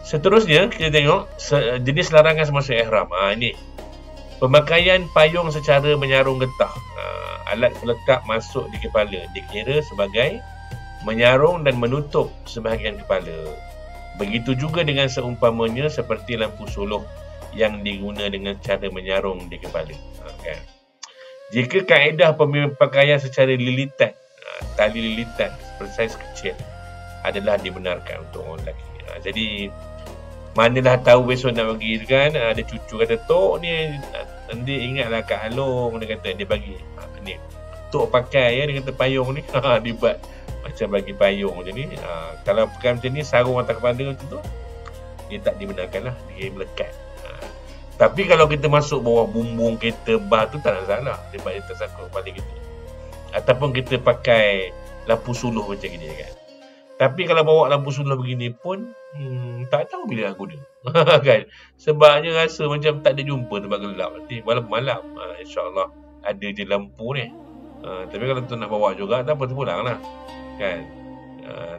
Seterusnya kita tengok jenis larangan semasa ihram. Ini pemakaian payung secara menyarung getah. Alat pelekap masuk di kepala dikira sebagai menyarung dan menutup sebahagian kepala. Begitu juga dengan seumpamanya seperti lampu suluh yang diguna dengan cara menyarung di kepala. Kan? Jika kaedah pemakaian secara lilitan, tali lilitan bersaiz kecil adalah dibenarkan untuk orang lelaki. Jadi manalah tahu besok nak bagi kan, ada cucu kata tok ni nanti ingatlah Kak Along, dia kata dia bagi ni tok pakai ya, dia kata payung ni dia buat macam bagi payung je ni. Kalau pakai macam ni sarung atas kepala macam tu, dia tak dibenarkan lah, dia melekat. Tapi kalau kita masuk bawah bumbung kereta bas tu tak ada salah, sebab dia tersangkut kepala kita. Ataupun kita pakai lampu suluh macam ni kan. Tapi kalau bawa lampu suluh begini pun tak tahu bila nak guna. Kan? Sebabnya rasa macam tak ada jumpa tempat gelap nanti malam-malam. InsyaAllah ada je lampu ni. Tapi kalau tu nak bawa juga tak apa, terpulang lah. Kan?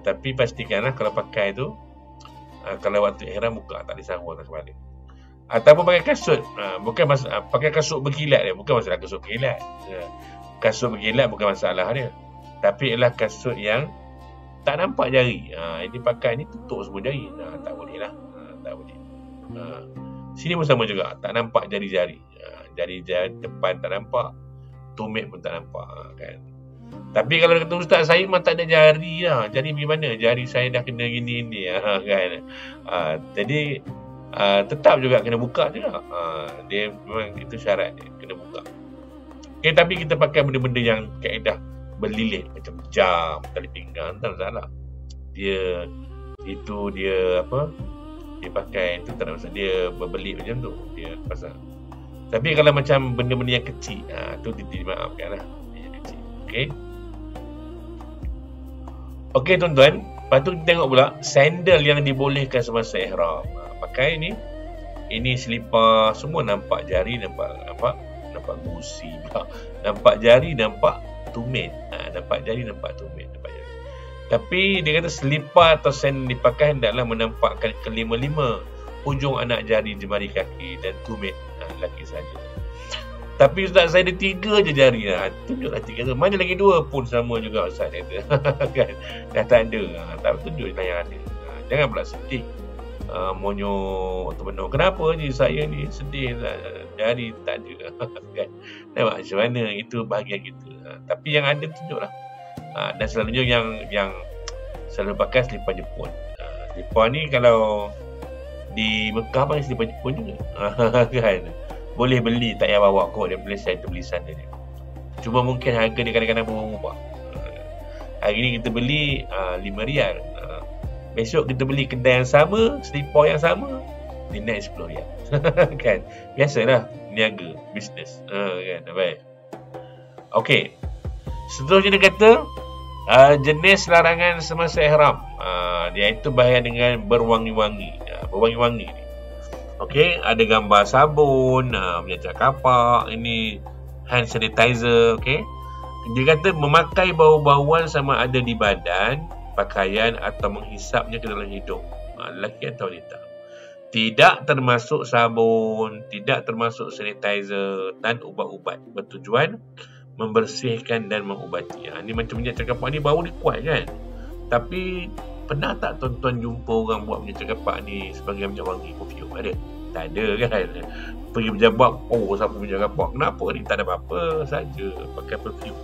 Tapi pastikanlah kalau pakai tu, kalau waktu ihram buka, tak disarung atas kepala. Ataupun pakai kasut, bukan pakai kasut berkilat dia, bukan masalah kasut berkilat. Kasut berkilat bukan masalah dia. Tapi ialah kasut yang tak nampak jari. Ini pakai ni tutup semua jari. Tak boleh lah. Tak boleh. Sini pun sama juga, tak nampak jari-jari. Jari-jari depan tak nampak, tumit pun tak nampak. Kan? Tapi kalau kata ustaz, saya memang tak ada jari lah. Jari bagaimana? Jari saya dah kena gini-gini. Kan? Jadi tetap juga kena buka juga. Dia memang itu syarat dia, kena buka. Okay, tapi kita pakai benda-benda yang kaedah berlilit macam jam, tali pinggang, tak salah. Dia apa? Dia pakai itu tak ada masalah. Dia berbelit macam tu, dia pasang. Tapi kalau macam benda-benda yang kecil, tu dimaafkan lah. Yang kecil. Okey tuan-tuan, lepas tu kita tengok pula sandal yang dibolehkan semasa ihram. Pakai ni, ini selipar, semua nampak jari, nampak gusi, nampak jari, nampak tumit. Nampak jari, nampak tumit, nampak jari. Tapi dia kata selipar atau sandal dipakai hendaklah menampakkan kelima-lima hujung anak jari, jemari kaki dan tumit lelaki saja. Tapi ustaz, saya ada 3 je jari lah. Tunjuklah 3 tu. Mana lagi 2 pun sama juga ustaz kata. Kan? Dah tak ada. Tak tunjuklah yang ada. Jangan pula sedih. Monyok atau benar. Kenapa je saya ni sedih lah. Jari tak ada. Kan? Nampak macam mana? Itu bahagian kita. Tapi yang ada tunjuklah. Dan selalunya yang selalu pakai selipar Jepun. Selipar ni kalau di Mekah pun selipar Jepun juga. Kan? Boleh beli, tak payah bawa kot. Dia boleh saya beli sana dia. Cuma mungkin harga dia kadang-kadang berubah. Hari ni kita beli RM5. Besok kita beli kedai yang sama, selipar yang sama, dia naik RM10. Kan? Biasalah, niaga, bisnes. Kan? Baik. Okey. Seterusnya dia kata, jenis larangan semasa ihram, iaitu bahaya dengan berwangi-wangi. Berwangi-wangi ni. Okey, ada gambar sabun, minyak kapak, ini hand sanitizer. Okey. Dia kata memakai bau-bauan sama ada di badan, pakaian atau menghisapnya ke dalam hidung. Lelaki atau wanita. Tidak termasuk sabun, tidak termasuk sanitizer dan ubat-ubat bertujuan membersihkan dan mengubati. Ini macam minyak kapak ni bau dia kuat kan. Tapi pernah tak tuan-tuan jumpa orang buat minyak kapak ni sebagai minyak wangi, perfume? Ada? Tak ada kan. Pergi berjabat, siapa minyak kapak? Kenapa ni? Tak ada apa-apa saja pakai perfume.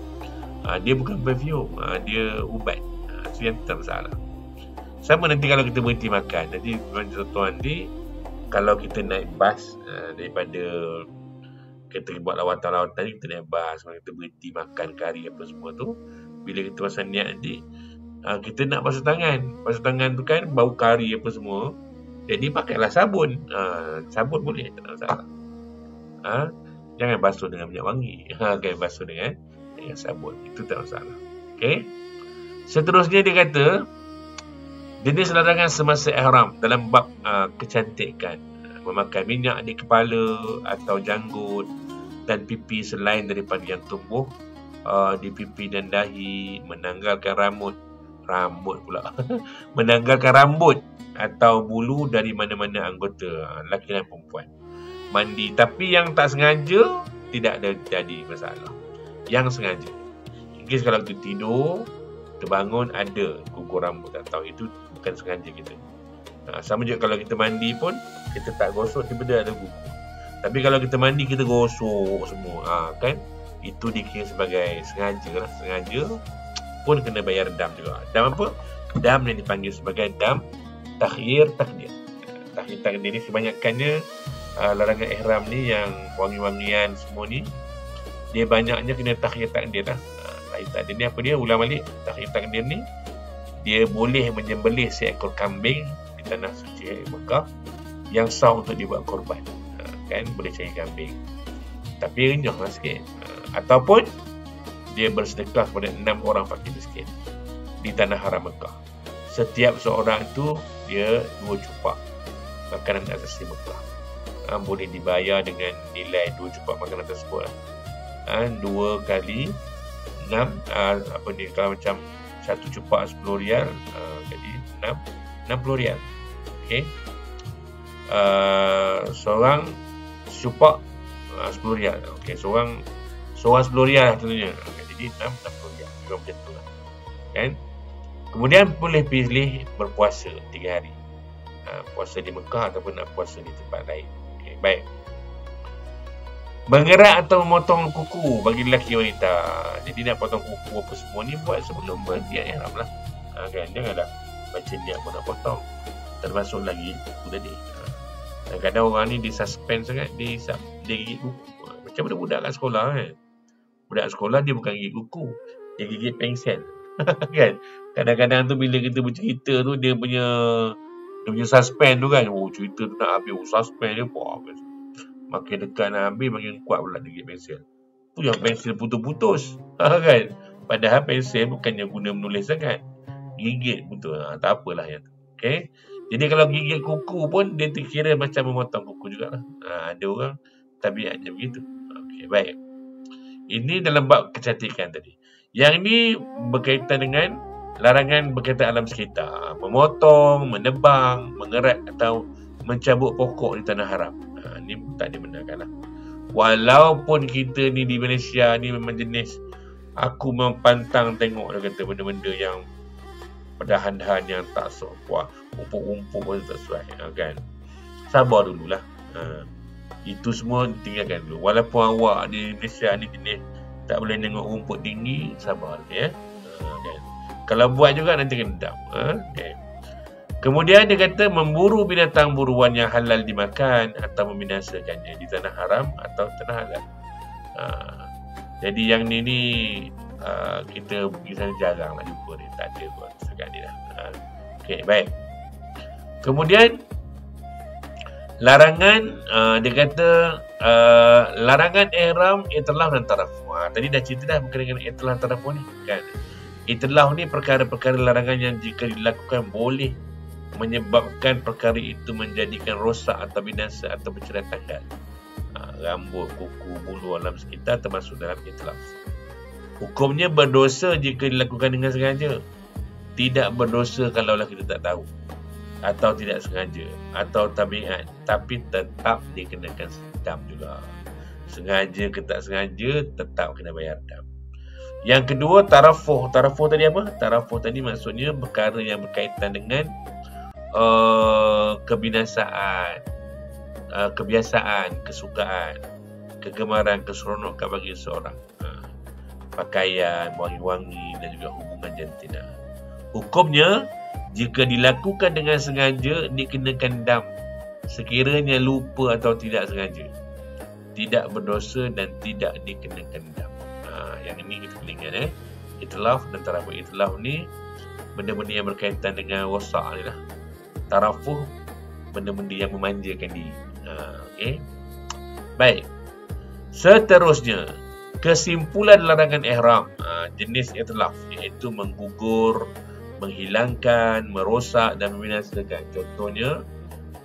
Dia bukan perfume, dia ubat. Itu yang tak masalah. Sama nanti kalau kita berhenti makan. Nanti tuan-tuan ni, kalau kita naik bas daripada kita buat lawatan-lawatan ni, kita naik bas, kita berhenti makan kari apa semua tu, bila kita pasal niat nanti, kita nak basuh tangan. Basuh tangan tu kan bau kari apa semua. Jadi pakailah sabun. Sabun boleh, tak ada masalah. Jangan basuh dengan minyak wangi. Jangan basuh dengan sabun. Itu tak masalah. Okey. Seterusnya dia kata, jenis larangan semasa ihram dalam bab kecantikan. Memakai minyak di kepala atau janggut dan pipi selain daripada yang tumbuh di pipi dan dahi, menanggalkan rambut pula menanggalkan rambut atau bulu dari mana-mana anggota, lelaki dan perempuan. Mandi. Tapi yang tak sengaja, tidak ada jadi masalah. Yang sengaja. Mungkin kalau kita tidur, terbangun ada gugur rambut. Atau itu bukan sengaja kita. Sama juga kalau kita mandi pun, kita tak gosok, tiba-tiba ada gugur. Tapi kalau kita mandi, kita gosok semua. Kan? Itu dikira sebagai sengaja lah. Sengaja pun kena bayar dam juga. Dam apa? Dam yang dipanggil sebagai dam takhir takdir. Takhir takdir ni kebanyakannya larangan ihram ni yang wangi-wangian semua ni, dia banyaknya kena takhir takdir lah. Takhir takdir ni apa dia? Ulang balik. Takhir takdir ni, dia boleh menyembelih seekor kambing di tanah suci Mekah yang sah untuk dibuat korban. Kan? Boleh cari kambing. Tapi renyah lah sikit. Ataupun dia bersedekah kepada 6 orang fakir miskin di tanah haram Mekah. Setiap seorang itu dia 2 cupak makanan asasi Mekah. Boleh dibayar dengan nilai 2 cupak makanan tersebut. 2 kali 6, apa ni, kalau macam 1 cupak 10 rial, jadi 60 rial. Okey. Seorang cupak 10 rial. Okey, seorang 10 rial tentunya. Jadi 60 rial. Juga macam tu lah. Kan? Kemudian boleh pilih berpuasa 3 hari. Puasa di Mekah ataupun nak puasa di tempat lain. Okay, baik. Mengerat atau memotong kuku bagi lelaki wanita. Jadi nak potong kuku apa semua ni buat sebelum berniat ihram lah. Kan? Janganlah baca niat pun nak potong. Termasuk lagi kuku tadi. Kadang-kadang orang ni dia suspend sangat. Dia gigit kuku. Macam budak-budak kat sekolah kan. Budak sekolah dia bukan gigit kuku. Dia gigit pensel. Kan? Kadang-kadang tu bila kita bercerita tu dia punya suspend tu kan. Cerita tu nak habis. Suspend dia habis. Makin dekat nak habis makin kuat pula dia gigit pensel. Tu yang pensel putus-putus. Kan? Padahal pensel bukannya guna menulis sangat. Gigit putus. Tak apalah yang tu. Okay? Jadi kalau gigit kuku pun dia terkira macam memotong kuku jugalah. Ada orang tabiatnya begitu. Okay, baik. Ini dalam bab kecantikan tadi. Yang ini berkaitan dengan larangan berkaitan alam sekitar. Memotong, menebang, mengerat atau mencabut pokok di tanah haram. Ini tak dibenarkan lah. Walaupun kita ni di Malaysia ni memang jenis, aku mempantang tengok dia kata benda-benda yang perdahan-dahan yang tak sesuai, umpuk-umpuk pun tak sesuai. Kan? Sabar dululah. Itu semua tinggalkan dulu. Walaupun awak di Malaysia ni jenis tak boleh tengok rumput tinggi, sabar ya. Kan? Kalau buat juga nanti kena dam. Okay. Kemudian dia kata memburu binatang buruan yang halal dimakan atau membinasakannya di tanah haram atau tanah halal. Jadi yang ni kita misalnya jarang lah jumpa dia. Tak ada buat sekat dia lah. Okay, baik. Kemudian larangan, dia kata larangan ihram, itlaf dan tarafuh. Tadi dah cerita dah berkaitan dengan itlaf dan tarafuh ni kan. Itlaf ni perkara-perkara larangan yang jika dilakukan boleh menyebabkan perkara itu menjadikan rosak atau binasa atau bercerai tanggal. Rambut, kuku, bulu alam sekitar termasuk dalam itlaf. Hukumnya berdosa jika dilakukan dengan sengaja. Tidak berdosa kalaulah kita tak tahu atau tidak sengaja atau tabiat, tapi tetap dikenakan dam juga. Sengaja ke tak sengaja tetap kena bayar dam. Yang kedua, tarafuh. Tarafuh tadi apa? Tarafuh tadi maksudnya perkara yang berkaitan dengan kebinasaan, kebiasaan, kesukaan, kegemaran, keseronokan bagi seorang. Pakaian, wangi-wangi dan juga hubungan jantina. Hukumnya, jika dilakukan dengan sengaja, dikenakan dam. Sekiranya lupa atau tidak sengaja, tidak berdosa dan tidak dikenakan dam. Yang ini kita kena ingat itlaf dan tarafuh. Itlaf ni benda-benda yang berkaitan dengan rosak ni lah. Tarafuh benda-benda yang memanjakan diri. Okay. Baik. Seterusnya, kesimpulan larangan ihram jenis itlaf, iaitu menggugur, menghilangkan, merosak dan membinasakan. Contohnya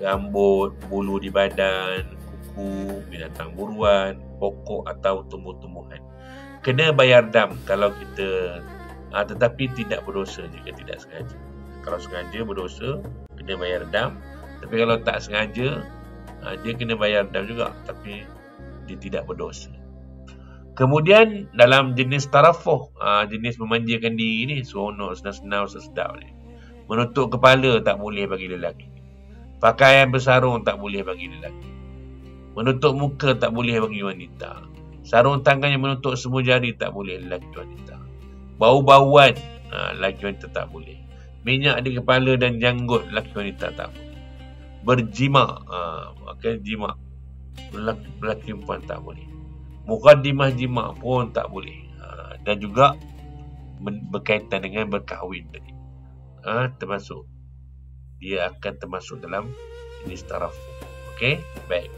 rambut, bulu di badan, kuku, binatang buruan, pokok atau tumbuh-tumbuhan. Kena bayar dam kalau kita tetapi tidak berdosa jika tidak sengaja. Kalau sengaja berdosa, kena kena bayar dam. Tapi kalau tak sengaja, dia kena bayar dam juga, tapi dia tidak berdosa. Kemudian dalam jenis tarafuh, jenis memanjakan diri ni, seronok, senang-senang, sedap ni. Menutup kepala tak boleh bagi lelaki. Pakaian bersarung tak boleh bagi lelaki. Menutup muka tak boleh bagi wanita. Sarung tangan yang menutup semua jari tak boleh lelaki wanita. Bau-bauan, lelaki wanita tak boleh. Minyak di kepala dan janggut, lelaki wanita tak boleh. Berjima, jima, lelaki perempuan tak boleh. Muqaddimah jima pun tak boleh. Dan juga berkaitan dengan berkahwin tadi. Termasuk dia akan termasuk dalam jenis tarafuh. Okey, baik.